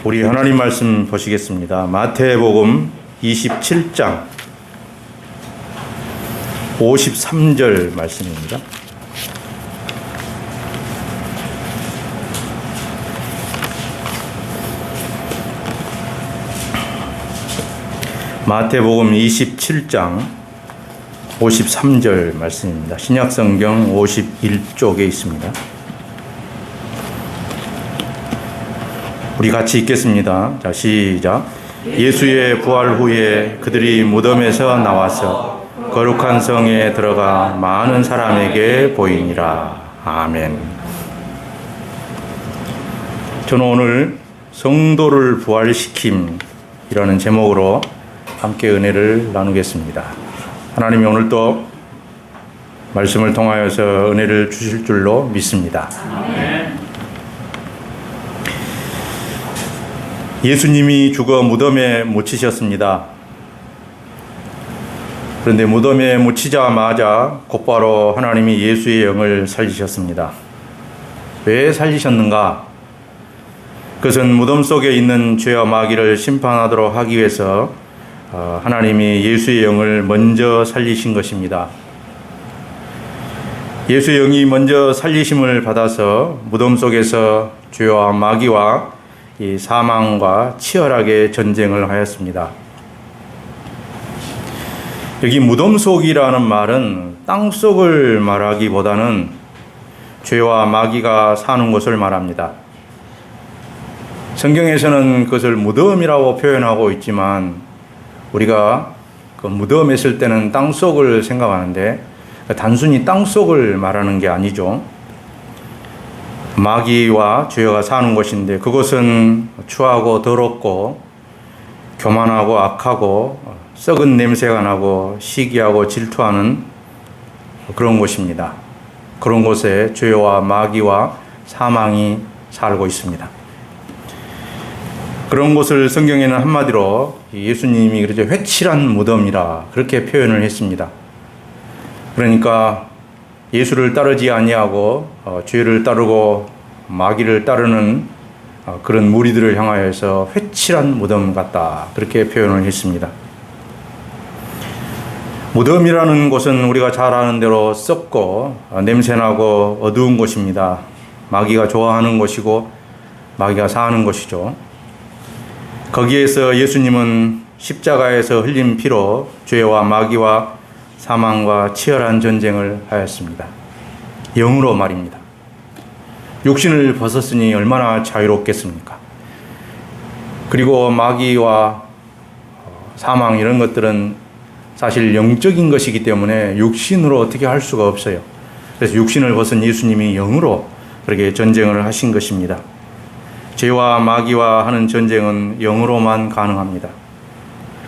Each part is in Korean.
우리 하나님 말씀 보시겠습니다. 마태복음 27장 53절 말씀입니다. 마태복음 27장 53절 말씀입니다. 신약성경 51쪽에 있습니다. 우리 같이 읽겠습니다. 자, 시작. 예수의 부활 후에 그들이 무덤에서 나와서 거룩한 성에 들어가 많은 사람에게 보이니라. 아멘. 저는 오늘 성도를 부활시킴이라는 제목으로 함께 은혜를 나누겠습니다. 하나님이 오늘 또 말씀을 통하여서 은혜를 주실 줄로 믿습니다. 아멘. 예수님이 죽어 무덤에 묻히셨습니다. 그런데 무덤에 묻히자마자 곧바로 하나님이 예수의 영을 살리셨습니다. 왜 살리셨는가? 그것은 무덤 속에 있는 죄와 마귀를 심판하도록 하기 위해서 하나님이 예수의 영을 먼저 살리신 것입니다. 예수의 영이 먼저 살리심을 받아서 무덤 속에서 죄와 마귀와 이 사망과 치열하게 전쟁을 하였습니다. 여기 무덤 속이라는 말은 땅 속을 말하기보다는 죄와 마귀가 사는 곳을 말합니다. 성경에서는 그것을 무덤이라고 표현하고 있지만 우리가 그 무덤에 있을 때는 땅 속을 생각하는데 단순히 땅 속을 말하는 게 아니죠. 마귀와 죄가 사는 곳인데 그곳은 추하고 더럽고 교만하고 악하고 썩은 냄새가 나고 시기하고 질투하는 그런 곳입니다. 그런 곳에 죄와 마귀와 사망이 살고 있습니다. 그런 곳을 성경에는 한마디로 예수님이 그러죠. 회칠한 무덤이라 그렇게 표현을 했습니다. 그러니까 예수를 따르지 아니하고 죄를 따르고 마귀를 따르는 그런 무리들을 향하여서 회칠한 무덤 같다 그렇게 표현을 했습니다. 무덤이라는 곳은 우리가 잘 아는 대로 썩고 냄새나고 어두운 곳입니다. 마귀가 좋아하는 곳이고 마귀가 사는 곳이죠. 거기에서 예수님은 십자가에서 흘린 피로 죄와 마귀와 사망과 치열한 전쟁을 하였습니다. 영으로 말입니다. 육신을 벗었으니 얼마나 자유롭겠습니까? 그리고 마귀와 사망 이런 것들은 사실 영적인 것이기 때문에 육신으로 어떻게 할 수가 없어요. 그래서 육신을 벗은 예수님이 영으로 그렇게 전쟁을 하신 것입니다. 죄와 마귀와 하는 전쟁은 영으로만 가능합니다.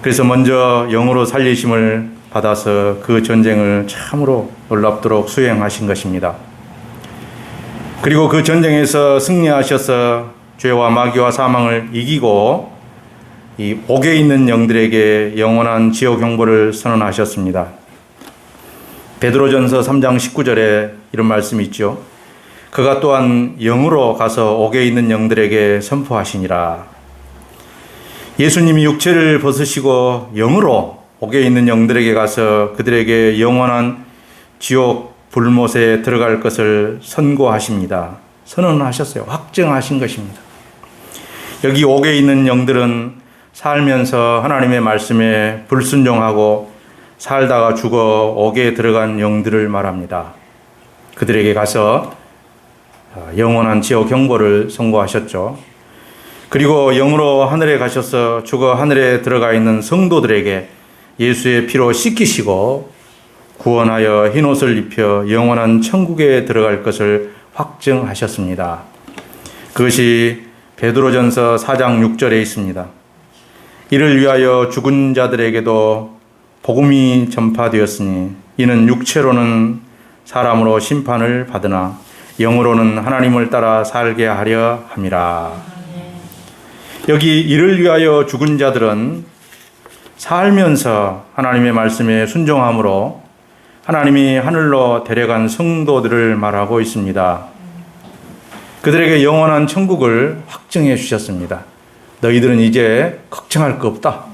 그래서 먼저 영으로 살리심을 받아서 그 전쟁을 참으로 놀랍도록 수행하신 것입니다. 그리고 그 전쟁에서 승리하셔서 죄와 마귀와 사망을 이기고 이 옥에 있는 영들에게 영원한 지옥 형벌을 선언하셨습니다. 베드로전서 3장 19절에 이런 말씀이 있죠. 그가 또한 영으로 가서 옥에 있는 영들에게 선포하시니라. 예수님이 육체를 벗으시고 영으로 옥에 있는 영들에게 가서 그들에게 영원한 지옥 불못에 들어갈 것을 선고하십니다. 선언하셨어요. 확정하신 것입니다. 여기 옥에 있는 영들은 살면서 하나님의 말씀에 불순종하고 살다가 죽어 옥에 들어간 영들을 말합니다. 그들에게 가서 영원한 지옥 형벌을 선고하셨죠. 그리고 영으로 하늘에 가셔서 죽어 하늘에 들어가 있는 성도들에게 예수의 피로 씻기시고 구원하여 흰옷을 입혀 영원한 천국에 들어갈 것을 확증하셨습니다. 그것이 베드로전서 4장 6절에 있습니다. 이를 위하여 죽은 자들에게도 복음이 전파되었으니 이는 육체로는 사람으로 심판을 받으나 영으로는 하나님을 따라 살게 하려 함이라. 여기 이를 위하여 죽은 자들은 살면서 하나님의 말씀에 순종함으로 하나님이 하늘로 데려간 성도들을 말하고 있습니다. 그들에게 영원한 천국을 확증해 주셨습니다. 너희들은 이제 걱정할 거 없다.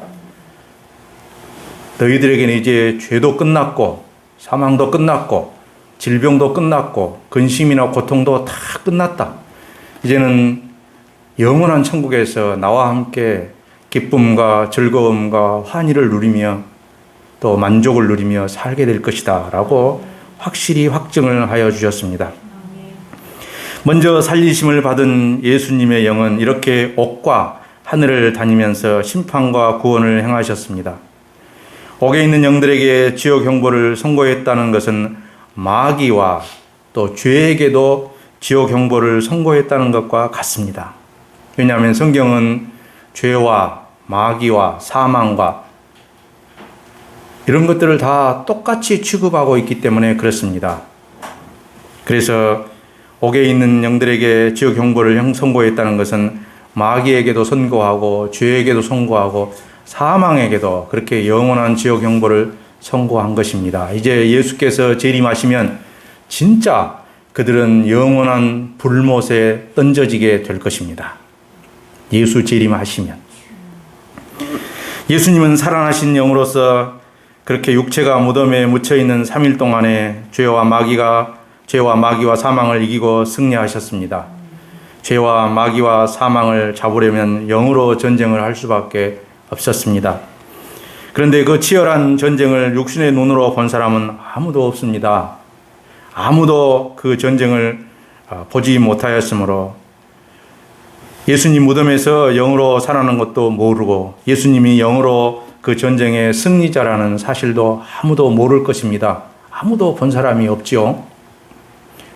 너희들에게는 이제 죄도 끝났고 사망도 끝났고 질병도 끝났고 근심이나 고통도 다 끝났다. 이제는 영원한 천국에서 나와 함께 기쁨과 즐거움과 환희를 누리며 또 만족을 누리며 살게 될 것이다 라고 확실히 확증을 하여 주셨습니다. 먼저 살리심을 받은 예수님의 영은 이렇게 옥과 하늘을 다니면서 심판과 구원을 행하셨습니다. 옥에 있는 영들에게 지옥 형벌을 선고했다는 것은 마귀와 또 죄에게도 지옥 형벌을 선고했다는 것과 같습니다. 왜냐하면 성경은 죄와 마귀와 사망과 이런 것들을 다 똑같이 취급하고 있기 때문에 그렇습니다. 그래서 옥에 있는 영들에게 지옥 형벌을 선고했다는 것은 마귀에게도 선고하고 죄에게도 선고하고 사망에게도 그렇게 영원한 지옥 형벌을 선고한 것입니다. 이제 예수께서 재림하시면 진짜 그들은 영원한 불못에 던져지게 될 것입니다. 예수 재림하시면. 예수님은 살아나신 영으로서 그렇게 육체가 무덤에 묻혀있는 3일 동안에 죄와 마귀와 사망을 이기고 승리하셨습니다. 죄와 마귀와 사망을 잡으려면 영으로 전쟁을 할 수밖에 없었습니다. 그런데 그 치열한 전쟁을 육신의 눈으로 본 사람은 아무도 없습니다. 아무도 그 전쟁을 보지 못하였으므로 예수님 무덤에서 영으로 살아난 것도 모르고 예수님이 영으로 그 전쟁의 승리자라는 사실도 아무도 모를 것입니다. 아무도 본 사람이 없지요.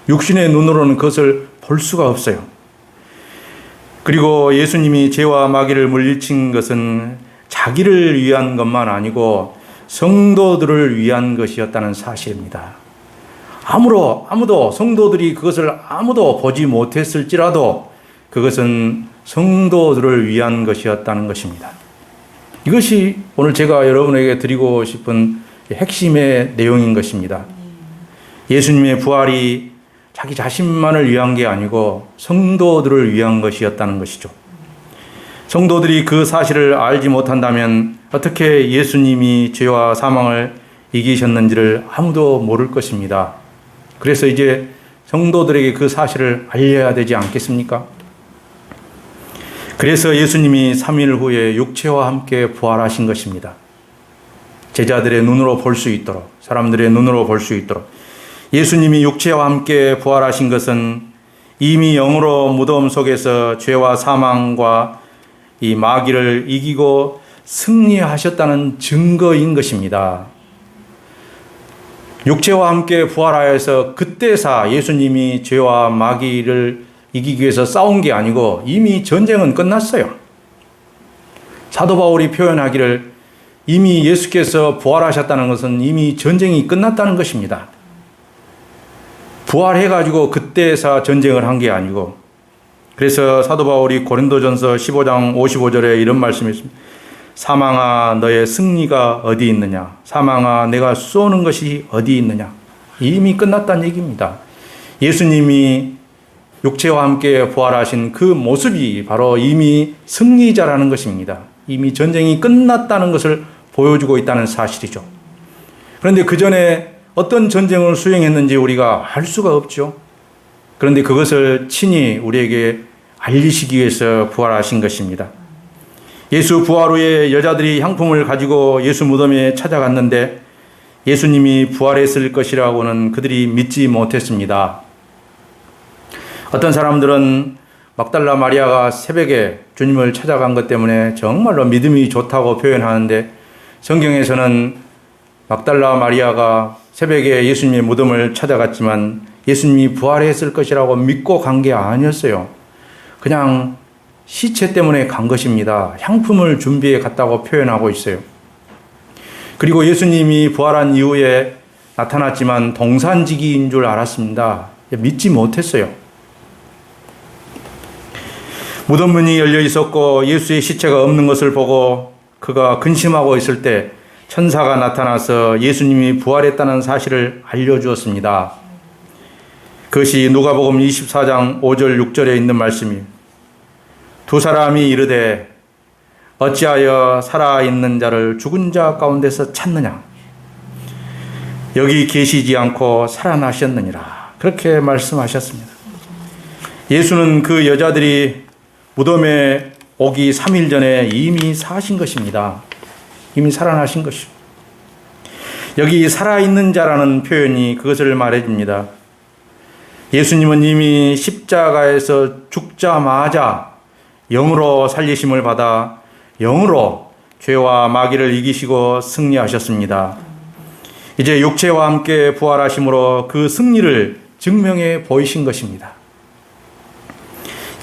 육신의 눈으로는 그것을 볼 수가 없어요. 그리고 예수님이 죄와 마귀를 물리친 것은 자기를 위한 것만 아니고 성도들을 위한 것이었다는 사실입니다. 아무도 성도들이 그것을 아무도 보지 못했을지라도 그것은 성도들을 위한 것이었다는 것입니다. 이것이 오늘 제가 여러분에게 드리고 싶은 핵심의 내용인 것입니다. 예수님의 부활이 자기 자신만을 위한 게 아니고 성도들을 위한 것이었다는 것이죠. 성도들이 그 사실을 알지 못한다면 어떻게 예수님이 죄와 사망을 이기셨는지를 아무도 모를 것입니다. 그래서 이제 성도들에게 그 사실을 알려야 되지 않겠습니까? 그래서 예수님이 3일 후에 육체와 함께 부활하신 것입니다. 제자들의 눈으로 볼 수 있도록, 사람들의 눈으로 볼 수 있도록. 예수님이 육체와 함께 부활하신 것은 이미 영으로 무덤 속에서 죄와 사망과 이 마귀를 이기고 승리하셨다는 증거인 것입니다. 육체와 함께 부활하여서 그때사 예수님이 죄와 마귀를 이기기 위해서 싸운 게 아니고 이미 전쟁은 끝났어요. 사도 바울이 표현하기를 이미 예수께서 부활하셨다는 것은 이미 전쟁이 끝났다는 것입니다. 부활해가지고 그때사 전쟁을 한 게 아니고, 그래서 사도 바울이 고린도전서 15장 55절에 이런 말씀이 있습니다. 사망아 너의 승리가 어디 있느냐? 사망아 내가 쏘는 것이 어디 있느냐? 이미 끝났다는 얘기입니다. 예수님이 육체와 함께 부활하신 그 모습이 바로 이미 승리자라는 것입니다. 이미 전쟁이 끝났다는 것을 보여주고 있다는 사실이죠. 그런데 그 전에 어떤 전쟁을 수행했는지 우리가 알 수가 없죠. 그런데 그것을 친히 우리에게 알리시기 위해서 부활하신 것입니다. 예수 부활 후에 여자들이 향품을 가지고 예수 무덤에 찾아갔는데 예수님이 부활했을 것이라고는 그들이 믿지 못했습니다. 어떤 사람들은 막달라 마리아가 새벽에 주님을 찾아간 것 때문에 정말로 믿음이 좋다고 표현하는데 성경에서는 막달라 마리아가 새벽에 예수님의 무덤을 찾아갔지만 예수님이 부활했을 것이라고 믿고 간 게 아니었어요. 그냥 시체 때문에 간 것입니다. 향품을 준비해 갔다고 표현하고 있어요. 그리고 예수님이 부활한 이후에 나타났지만 동산지기인 줄 알았습니다. 믿지 못했어요. 무덤 문이 열려 있었고 예수의 시체가 없는 것을 보고 그가 근심하고 있을 때 천사가 나타나서 예수님이 부활했다는 사실을 알려주었습니다. 그것이 누가복음 24장 5절 6절에 있는 말씀이에요. 두 사람이 이르되 어찌하여 살아있는 자를 죽은 자 가운데서 찾느냐? 여기 계시지 않고 살아나셨느니라. 그렇게 말씀하셨습니다. 예수는 그 여자들이 무덤에 오기 3일 전에 이미 사신 것입니다. 이미 살아나신 것입니다. 여기 살아있는 자라는 표현이 그것을 말해줍니다. 예수님은 이미 십자가에서 죽자마자 영으로 살리심을 받아 영으로 죄와 마귀를 이기시고 승리하셨습니다. 이제 육체와 함께 부활하심으로 그 승리를 증명해 보이신 것입니다.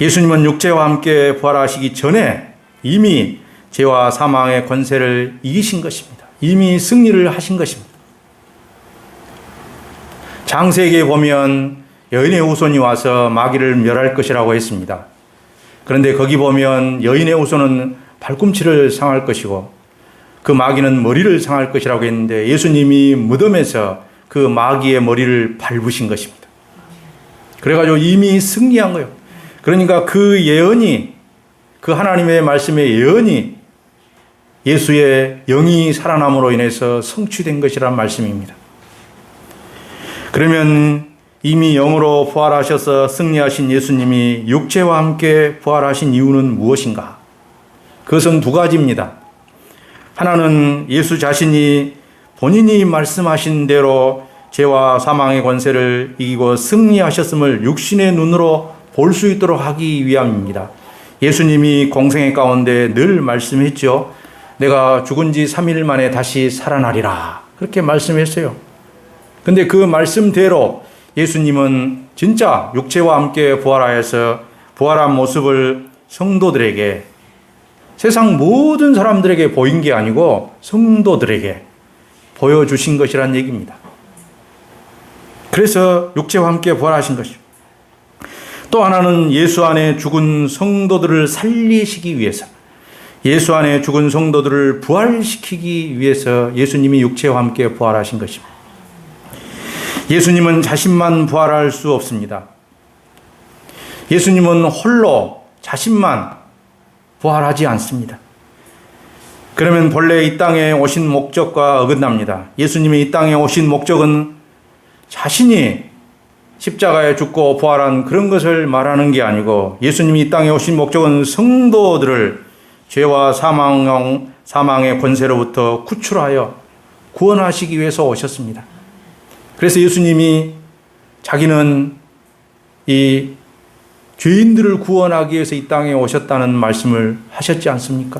예수님은 육체와 함께 부활하시기 전에 이미 죄와 사망의 권세를 이기신 것입니다. 이미 승리를 하신 것입니다. 창세기에 보면 여인의 후손이 와서 마귀를 멸할 것이라고 했습니다. 그런데 거기 보면 여인의 후손은 발꿈치를 상할 것이고 그 마귀는 머리를 상할 것이라고 했는데 예수님이 무덤에서 그 마귀의 머리를 밟으신 것입니다. 그래가지고 이미 승리한 거예요. 그러니까 그 예언이, 그 하나님의 말씀의 예언이 예수의 영이 살아남으로 인해서 성취된 것이란 말씀입니다. 그러면 이미 영으로 부활하셔서 승리하신 예수님이 육체와 함께 부활하신 이유는 무엇인가? 그것은 두 가지입니다. 하나는 예수 자신이 본인이 말씀하신 대로 죄와 사망의 권세를 이기고 승리하셨음을 육신의 눈으로 볼 수 있도록 하기 위함입니다. 예수님이 공생애 가운데 늘 말씀했죠. 내가 죽은 지 3일 만에 다시 살아나리라. 그렇게 말씀했어요. 근데 그 말씀대로 예수님은 진짜 육체와 함께 부활하여서 부활한 모습을 성도들에게, 세상 모든 사람들에게 보인 게 아니고 성도들에게 보여주신 것이란 얘기입니다. 그래서 육체와 함께 부활하신 것이죠. 또 하나는 예수 안에 죽은 성도들을 살리시기 위해서, 예수 안에 죽은 성도들을 부활시키기 위해서 예수님이 육체와 함께 부활하신 것입니다. 예수님은 자신만 부활할 수 없습니다. 예수님은 홀로 자신만 부활하지 않습니다. 그러면 본래 이 땅에 오신 목적과 어긋납니다. 예수님이 이 땅에 오신 목적은 자신이 십자가에 죽고 부활한 그런 것을 말하는 게 아니고, 예수님이 이 땅에 오신 목적은 성도들을 죄와 사망의 권세로부터 구출하여 구원하시기 위해서 오셨습니다. 그래서 예수님이 자기는 이 죄인들을 구원하기 위해서 이 땅에 오셨다는 말씀을 하셨지 않습니까?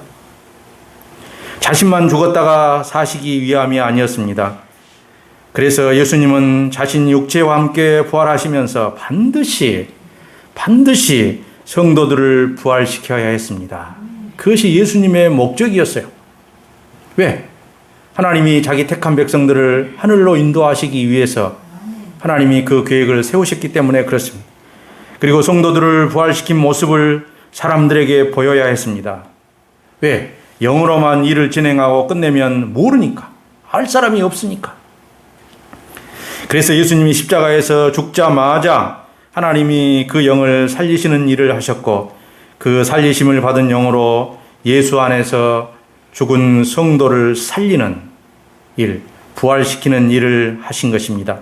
자신만 죽었다가 사시기 위함이 아니었습니다. 그래서 예수님은 자신 육체와 함께 부활하시면서 반드시 성도들을 부활시켜야 했습니다. 그것이 예수님의 목적이었어요. 왜? 하나님이 자기 택한 백성들을 하늘로 인도하시기 위해서 하나님이 그 계획을 세우셨기 때문에 그렇습니다. 그리고 성도들을 부활시킨 모습을 사람들에게 보여야 했습니다. 왜? 영으로만 일을 진행하고 끝내면 모르니까. 알 사람이 없으니까. 그래서 예수님이 십자가에서 죽자마자 하나님이 그 영을 살리시는 일을 하셨고, 그 살리심을 받은 영으로 예수 안에서 죽은 성도를 살리는 일, 부활시키는 일을 하신 것입니다.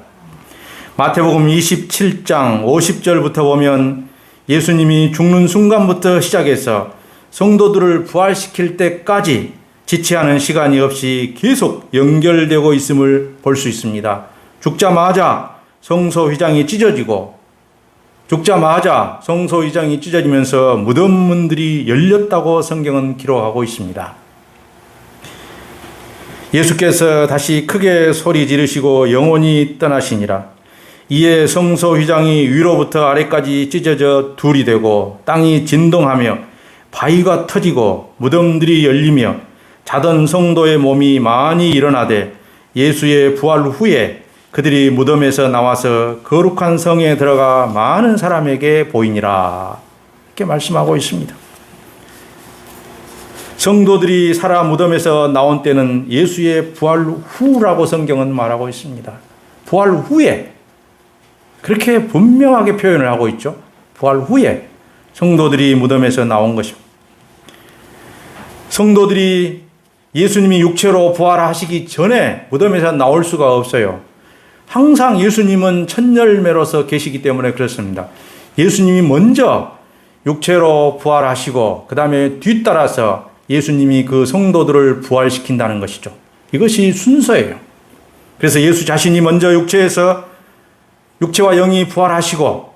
마태복음 27장 50절부터 보면 예수님이 죽는 순간부터 시작해서 성도들을 부활시킬 때까지 지체하는 시간이 없이 계속 연결되고 있음을 볼 수 있습니다. 죽자마자 성소휘장이 찢어지고, 죽자마자 성소휘장이 찢어지면서 무덤 문들이 열렸다고 성경은 기록하고 있습니다. 예수께서 다시 크게 소리 지르시고 영원히 떠나시니라. 이에 성소휘장이 위로부터 아래까지 찢어져 둘이 되고 땅이 진동하며 바위가 터지고 무덤들이 열리며 자던 성도의 몸이 많이 일어나되 예수의 부활 후에 그들이 무덤에서 나와서 거룩한 성에 들어가 많은 사람에게 보이니라. 이렇게 말씀하고 있습니다. 성도들이 살아 무덤에서 나온 때는 예수의 부활 후라고 성경은 말하고 있습니다. 부활 후에. 그렇게 분명하게 표현을 하고 있죠. 부활 후에 성도들이 무덤에서 나온 것입니다. 성도들이 예수님이 육체로 부활하시기 전에 무덤에서 나올 수가 없어요. 항상 예수님은 첫 열매로서 계시기 때문에 그렇습니다. 예수님이 먼저 육체로 부활하시고 그 다음에 뒤따라서 예수님이 그 성도들을 부활시킨다는 것이죠. 이것이 순서예요. 그래서 예수 자신이 먼저 육체와 영이 부활하시고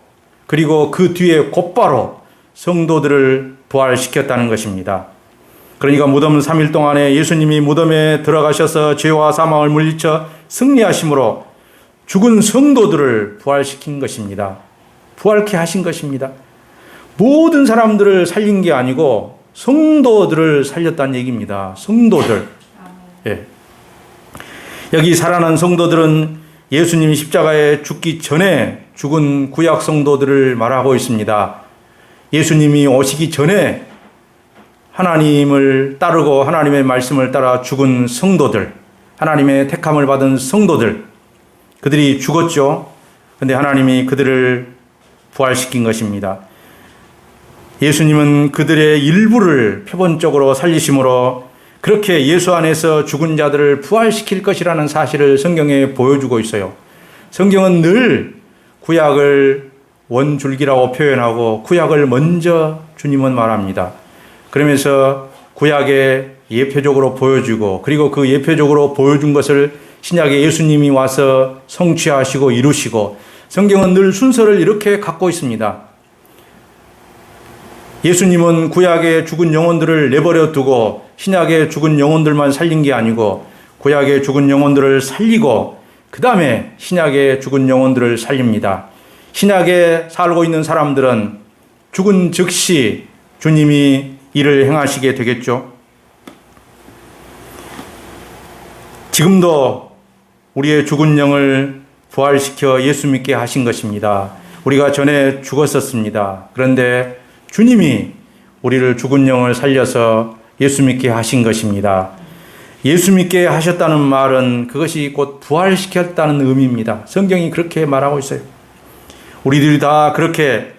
그리고 그 뒤에 곧바로 성도들을 부활시켰다는 것입니다. 그러니까 무덤 3일 동안에 예수님이 무덤에 들어가셔서 죄와 사망을 물리쳐 승리하심으로 죽은 성도들을 부활시킨 것입니다. 부활케 하신 것입니다. 모든 사람들을 살린 게 아니고 성도들을 살렸다는 얘기입니다. 성도들. 예. 여기 살아난 성도들은 예수님이 십자가에 죽기 전에 죽은 구약 성도들을 말하고 있습니다. 예수님이 오시기 전에 하나님을 따르고 하나님의 말씀을 따라 죽은 성도들, 하나님의 택함을 받은 성도들, 그들이 죽었죠. 그런데 하나님이 그들을 부활시킨 것입니다. 예수님은 그들의 일부를 표본적으로 살리심으로 그렇게 예수 안에서 죽은 자들을 부활시킬 것이라는 사실을 성경에 보여주고 있어요. 성경은 늘 구약을 원줄기라고 표현하고 구약을 먼저 주님은 말합니다. 그러면서 구약에 예표적으로 보여주고 그리고 그 예표적으로 보여준 것을 신약에 예수님이 와서 성취하시고 이루시고 성경은 늘 순서를 이렇게 갖고 있습니다. 예수님은 구약의 죽은 영혼들을 내버려 두고 신약의 죽은 영혼들만 살린 게 아니고 구약의 죽은 영혼들을 살리고 그 다음에 신약의 죽은 영혼들을 살립니다. 신약에 살고 있는 사람들은 죽은 즉시 주님이 일을 행하시게 되겠죠. 지금도 우리의 죽은 영을 부활시켜 예수 믿게 하신 것입니다. 우리가 전에 죽었었습니다. 그런데 주님이 우리를 죽은 영을 살려서 예수 믿게 하신 것입니다. 예수 믿게 하셨다는 말은 그것이 곧 부활시켰다는 의미입니다. 성경이 그렇게 말하고 있어요. 우리들이 다 그렇게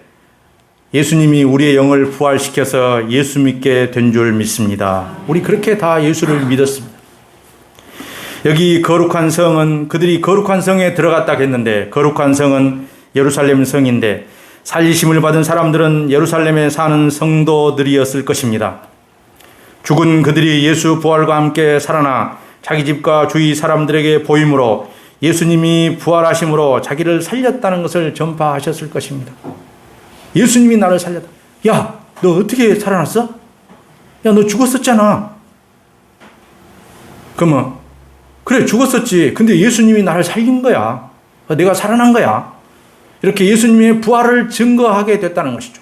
예수님이 우리의 영을 부활시켜서 예수 믿게 된 줄 믿습니다. 우리 그렇게 다 예수를 믿었습니다. 여기 거룩한 성은 그들이 거룩한 성에 들어갔다 했는데 거룩한 성은 예루살렘 성인데 살리심을 받은 사람들은 예루살렘에 사는 성도들이었을 것입니다. 죽은 그들이 예수 부활과 함께 살아나 자기 집과 주위 사람들에게 보임으로 예수님이 부활하심으로 자기를 살렸다는 것을 전파하셨을 것입니다. 예수님이 나를 살렸다. 야, 너 어떻게 살아났어? 야, 너 죽었었잖아. 그러면 그래, 죽었었지. 근데 예수님이 나를 살린 거야. 내가 살아난 거야. 이렇게 예수님의 부활을 증거하게 됐다는 것이죠.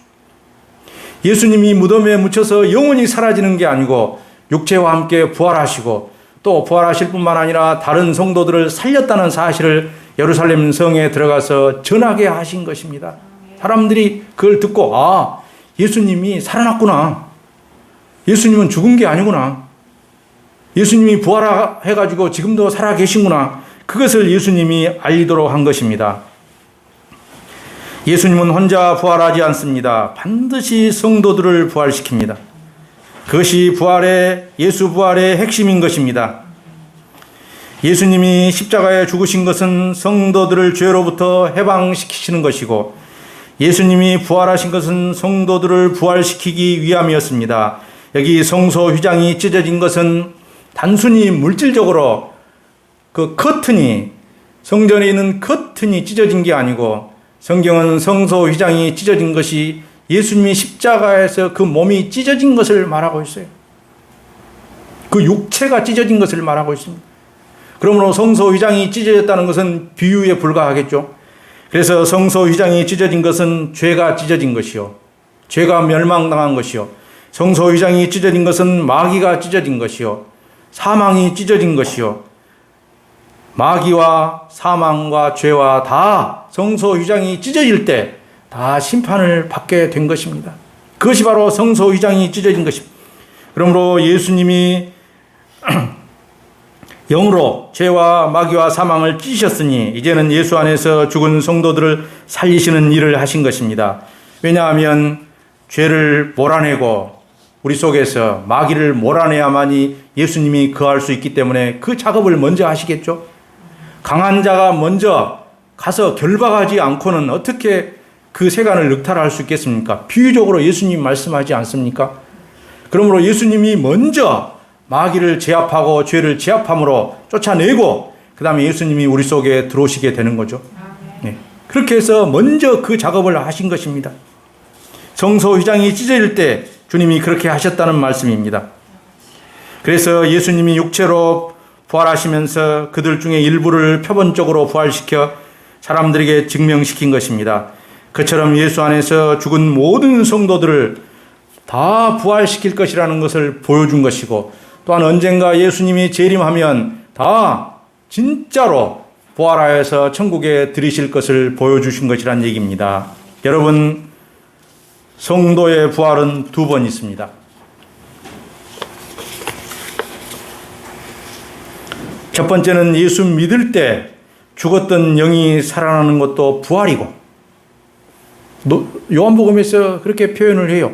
예수님이 무덤에 묻혀서 영원히 사라지는 게 아니고 육체와 함께 부활하시고 또 부활하실 뿐만 아니라 다른 성도들을 살렸다는 사실을 예루살렘 성에 들어가서 전하게 하신 것입니다. 사람들이 그걸 듣고 아, 예수님이 살아났구나. 예수님은 죽은 게 아니구나. 예수님이 부활해가지고 지금도 살아계신구나. 그것을 예수님이 알리도록 한 것입니다. 예수님은 혼자 부활하지 않습니다. 반드시 성도들을 부활시킵니다. 그것이 예수 부활의 핵심인 것입니다. 예수님이 십자가에 죽으신 것은 성도들을 죄로부터 해방시키시는 것이고 예수님이 부활하신 것은 성도들을 부활시키기 위함이었습니다. 여기 성소 휘장이 찢어진 것은 단순히 물질적으로 그 커튼이 성전에 있는 커튼이 찢어진 게 아니고 성경은 성소 휘장이 찢어진 것이 예수님이 십자가에서 그 몸이 찢어진 것을 말하고 있어요. 그 육체가 찢어진 것을 말하고 있습니다. 그러므로 성소 휘장이 찢어졌다는 것은 비유에 불과하겠죠. 그래서 성소 휘장이 찢어진 것은 죄가 찢어진 것이요. 죄가 멸망당한 것이요. 성소 휘장이 찢어진 것은 마귀가 찢어진 것이요. 사망이 찢어진 것이요. 마귀와 사망과 죄와 다 성소 휘장이 찢어질 때 다 심판을 받게 된 것입니다. 그것이 바로 성소 휘장이 찢어진 것입니다. 그러므로 예수님이 영으로 죄와 마귀와 사망을 찢으셨으니 이제는 예수 안에서 죽은 성도들을 살리시는 일을 하신 것입니다. 왜냐하면 죄를 몰아내고 우리 속에서 마귀를 몰아내야만이 예수님이 거할 수 있기 때문에 그 작업을 먼저 하시겠죠. 강한 자가 먼저 가서 결박하지 않고는 어떻게 그 세간을 늑탈할 수 있겠습니까? 비유적으로 예수님 말씀하지 않습니까? 그러므로 예수님이 먼저 마귀를 제압하고 죄를 제압함으로 쫓아내고 그 다음에 예수님이 우리 속에 들어오시게 되는 거죠. 네. 그렇게 해서 먼저 그 작업을 하신 것입니다. 성소 휘장이 찢어질 때 주님이 그렇게 하셨다는 말씀입니다. 그래서 예수님이 육체로 부활하시면서 그들 중에 일부를 표본적으로 부활시켜 사람들에게 증명시킨 것입니다. 그처럼 예수 안에서 죽은 모든 성도들을 다 부활시킬 것이라는 것을 보여준 것이고, 또한 언젠가 예수님이 재림하면 다 진짜로 부활하여서 천국에 들이실 것을 보여주신 것이란 얘기입니다. 여러분, 성도의 부활은 두 번 있습니다. 첫 번째는 예수 믿을 때 죽었던 영이 살아나는 것도 부활이고, 요한복음에서 그렇게 표현을 해요.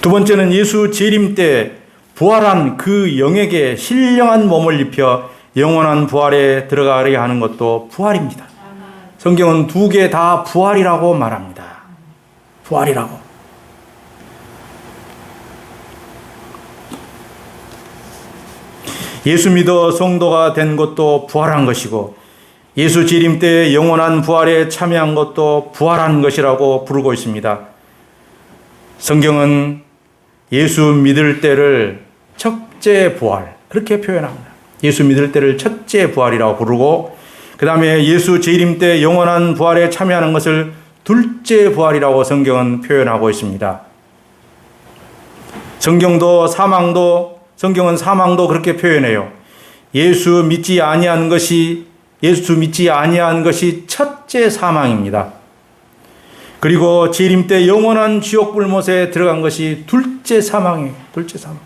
두 번째는 예수 재림 때 부활한 그 영에게 신령한 몸을 입혀 영원한 부활에 들어가려 하는 것도 부활입니다. 성경은 두 개 다 부활이라고 말합니다. 부활이라고. 예수 믿어 성도가 된 것도 부활한 것이고, 예수 재림 때 영원한 부활에 참여한 것도 부활한 것이라고 부르고 있습니다. 성경은 예수 믿을 때를 첫째 부활, 그렇게 표현합니다. 예수 믿을 때를 첫째 부활이라고 부르고, 그 다음에 예수 재림 때 영원한 부활에 참여하는 것을 둘째 부활이라고 성경은 표현하고 있습니다. 성경은 사망도 그렇게 표현해요. 예수 믿지 아니한 것이 첫째 사망입니다. 그리고 재림 때 영원한 지옥 불못에 들어간 것이 둘째 사망이에요. 둘째 사망.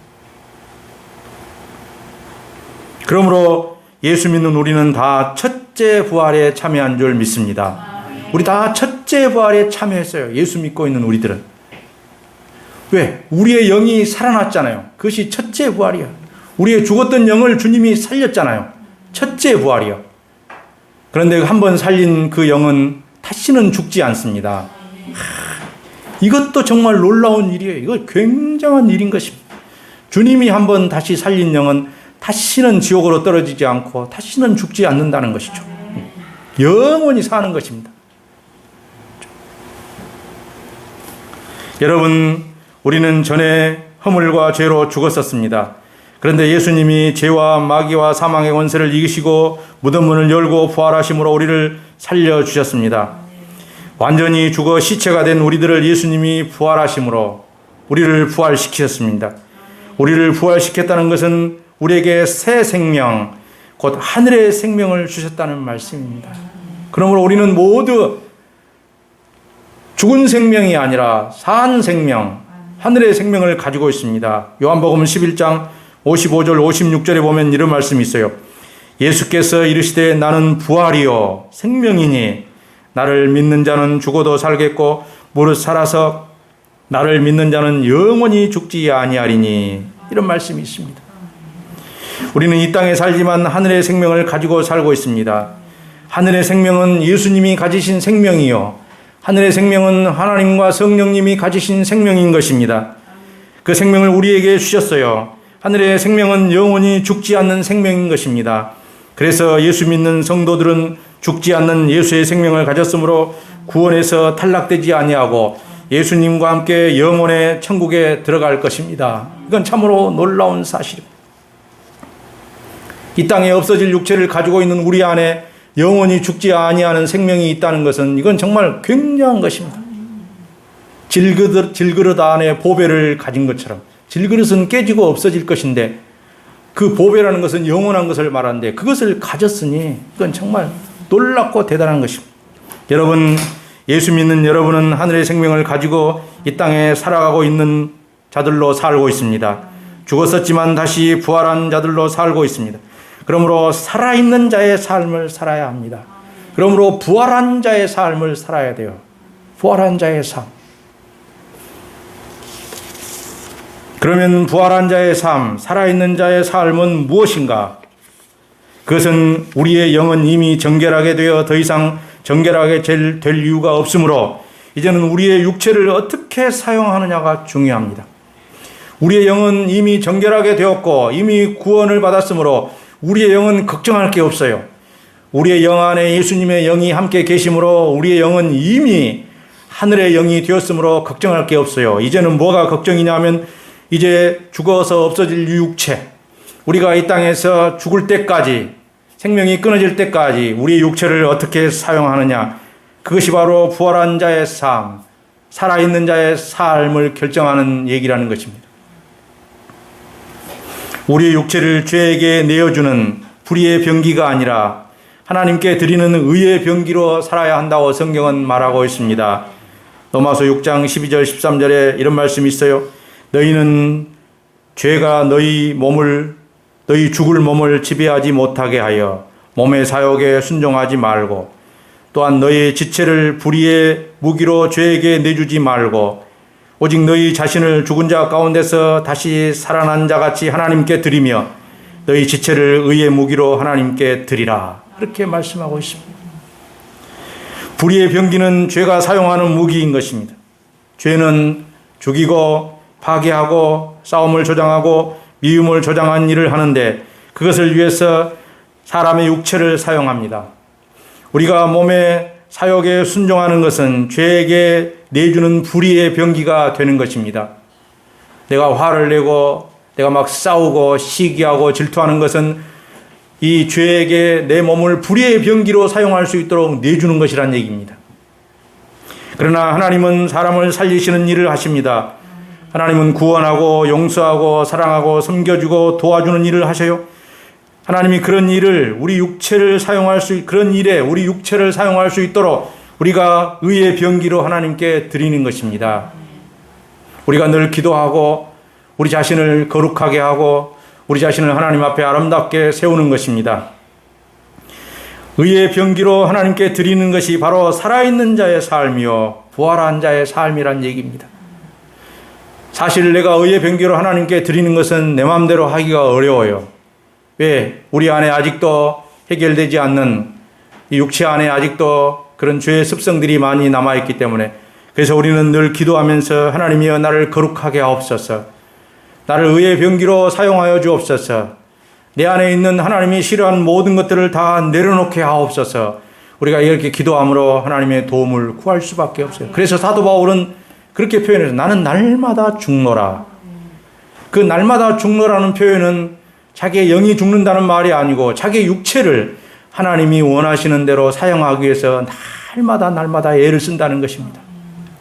그러므로 예수 믿는 우리는 다 첫째 부활에 참여한 줄 믿습니다. 우리 다 첫째 부활에 참여했어요. 예수 믿고 있는 우리들은. 왜? 우리의 영이 살아났잖아요. 그것이 첫째 부활이야. 우리의 죽었던 영을 주님이 살렸잖아요. 첫째 부활이요. 그런데 한번 살린 그 영은 다시는 죽지 않습니다. 이것도 정말 놀라운 일이에요. 이거 굉장한 일인 것입니다. 주님이 한번 다시 살린 영은 다시는 지옥으로 떨어지지 않고 다시는 죽지 않는다는 것이죠. 영원히 사는 것입니다. 여러분, 우리는 전에 허물과 죄로 죽었었습니다. 그런데 예수님이 죄와 마귀와 사망의 권세를 이기시고 무덤 문을 열고 부활하심으로 우리를 살려주셨습니다. 완전히 죽어 시체가 된 우리들을 예수님이 부활하심으로 우리를 부활시키셨습니다. 우리를 부활시켰다는 것은 우리에게 새 생명, 곧 하늘의 생명을 주셨다는 말씀입니다. 그러므로 우리는 모두 죽은 생명이 아니라 산 생명, 하늘의 생명을 가지고 있습니다. 요한복음 11장 55절 56절에 보면 이런 말씀이 있어요. 예수께서 이르시되 나는 부활이요 생명이니 나를 믿는 자는 죽어도 살겠고 무릇 살아서 나를 믿는 자는 영원히 죽지 아니하리니, 이런 말씀이 있습니다. 우리는 이 땅에 살지만 하늘의 생명을 가지고 살고 있습니다. 하늘의 생명은 예수님이 가지신 생명이요, 하늘의 생명은 하나님과 성령님이 가지신 생명인 것입니다. 그 생명을 우리에게 주셨어요. 하늘의 생명은 영원히 죽지 않는 생명인 것입니다. 그래서 예수 믿는 성도들은 죽지 않는 예수의 생명을 가졌으므로 구원에서 탈락되지 아니하고 예수님과 함께 영원의 천국에 들어갈 것입니다. 이건 참으로 놀라운 사실입니다. 이 땅에 없어질 육체를 가지고 있는 우리 안에 영원히 죽지 아니하는 생명이 있다는 것은 이건 정말 굉장한 것입니다. 질그릇 안에 보배를 가진 것처럼, 질그릇은 깨지고 없어질 것인데 그 보배라는 것은 영원한 것을 말하는데 그것을 가졌으니 이건 정말 놀랍고 대단한 것입니다. 여러분, 예수 믿는 여러분은 하늘의 생명을 가지고 이 땅에 살아가고 있는 자들로 살고 있습니다. 죽었었지만 다시 부활한 자들로 살고 있습니다. 그러므로 살아있는 자의 삶을 살아야 합니다. 그러므로 부활한 자의 삶을 살아야 돼요. 부활한 자의 삶. 그러면 부활한 자의 삶, 살아있는 자의 삶은 무엇인가? 그것은 우리의 영은 이미 정결하게 되어 더 이상 정결하게 될 이유가 없으므로 이제는 우리의 육체를 어떻게 사용하느냐가 중요합니다. 우리의 영은 이미 정결하게 되었고 이미 구원을 받았으므로 우리의 영은 걱정할 게 없어요. 우리의 영 안에 예수님의 영이 함께 계심으로 우리의 영은 이미 하늘의 영이 되었으므로 걱정할 게 없어요. 이제는 뭐가 걱정이냐면 이제 죽어서 없어질 육체, 우리가 이 땅에서 죽을 때까지, 생명이 끊어질 때까지 우리의 육체를 어떻게 사용하느냐, 그것이 바로 부활한 자의 삶, 살아있는 자의 삶을 결정하는 얘기라는 것입니다. 우리의 육체를 죄에게 내어주는 불의의 병기가 아니라 하나님께 드리는 의의 병기로 살아야 한다고 성경은 말하고 있습니다. 로마서 6장 12절 13절에 이런 말씀이 있어요. 너희는 죄가 너희 죽을 몸을 지배하지 못하게 하여 몸의 사욕에 순종하지 말고 또한 너희 지체를 불의의 무기로 죄에게 내주지 말고 오직 너희 자신을 죽은 자 가운데서 다시 살아난 자같이 하나님께 드리며 너희 지체를 의의 무기로 하나님께 드리라. 그렇게 말씀하고 있습니다. 불의의 병기는 죄가 사용하는 무기인 것입니다. 죄는 죽이고 파괴하고 싸움을 조장하고 미움을 조장한 일을 하는데 그것을 위해서 사람의 육체를 사용합니다. 우리가 몸의 사욕에 순종하는 것은 죄에게 내주는 불의의 병기가 되는 것입니다. 내가 화를 내고 내가 막 싸우고 시기하고 질투하는 것은 이 죄에게 내 몸을 불의의 병기로 사용할 수 있도록 내주는 것이란 얘기입니다. 그러나 하나님은 사람을 살리시는 일을 하십니다. 하나님은 구원하고 용서하고 사랑하고 섬겨주고 도와주는 일을 하셔요. 하나님이 그런 일을 우리 육체를 사용할 수 그런 일에 우리 육체를 사용할 수 있도록 우리가 의의 병기로 하나님께 드리는 것입니다. 우리가 늘 기도하고 우리 자신을 거룩하게 하고 우리 자신을 하나님 앞에 아름답게 세우는 것입니다. 의의 병기로 하나님께 드리는 것이 바로 살아있는 자의 삶이요 부활한 자의 삶이란 얘기입니다. 사실 내가 의의 병기로 하나님께 드리는 것은 내 마음대로 하기가 어려워요. 왜? 우리 안에 아직도 해결되지 않는 이 육체 안에 아직도 그런 죄의 습성들이 많이 남아있기 때문에 그래서 우리는 늘 기도하면서 하나님이여 나를 거룩하게 하옵소서, 나를 의의 병기로 사용하여 주옵소서, 내 안에 있는 하나님이 싫어하는 모든 것들을 다 내려놓게 하옵소서. 우리가 이렇게 기도함으로 하나님의 도움을 구할 수밖에 없어요. 그래서 사도 바울은 그렇게 표현해서 나는 날마다 죽노라. 그 날마다 죽노라는 표현은 자기의 영이 죽는다는 말이 아니고 자기의 육체를 하나님이 원하시는 대로 사용하기 위해서 날마다 애를 쓴다는 것입니다.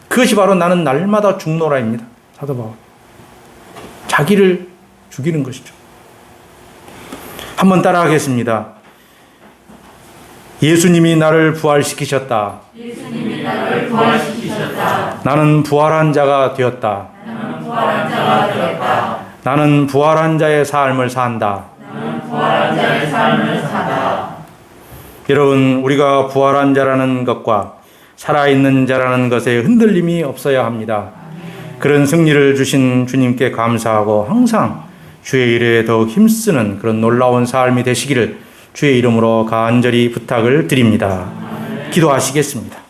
그것이 바로 나는 날마다 죽노라입니다. 사도 바울. 자기를 죽이는 것이죠. 한번 따라하겠습니다. 예수님이 나를 부활시키셨다. 예수님이 나를 부활시키셨다. 나는 부활한 자가 되었다. 나는 부활한 자가 되었다. 나는 부활한 자의 삶을 산다. 나는 부활한 자의 삶을 산다. 여러분, 우리가 부활한 자라는 것과 살아있는 자라는 것에 흔들림이 없어야 합니다. 그런 승리를 주신 주님께 감사하고 항상 주의 일에 더욱 힘쓰는 그런 놀라운 삶이 되시기를 주의 이름으로 간절히 부탁을 드립니다. 기도하시겠습니다.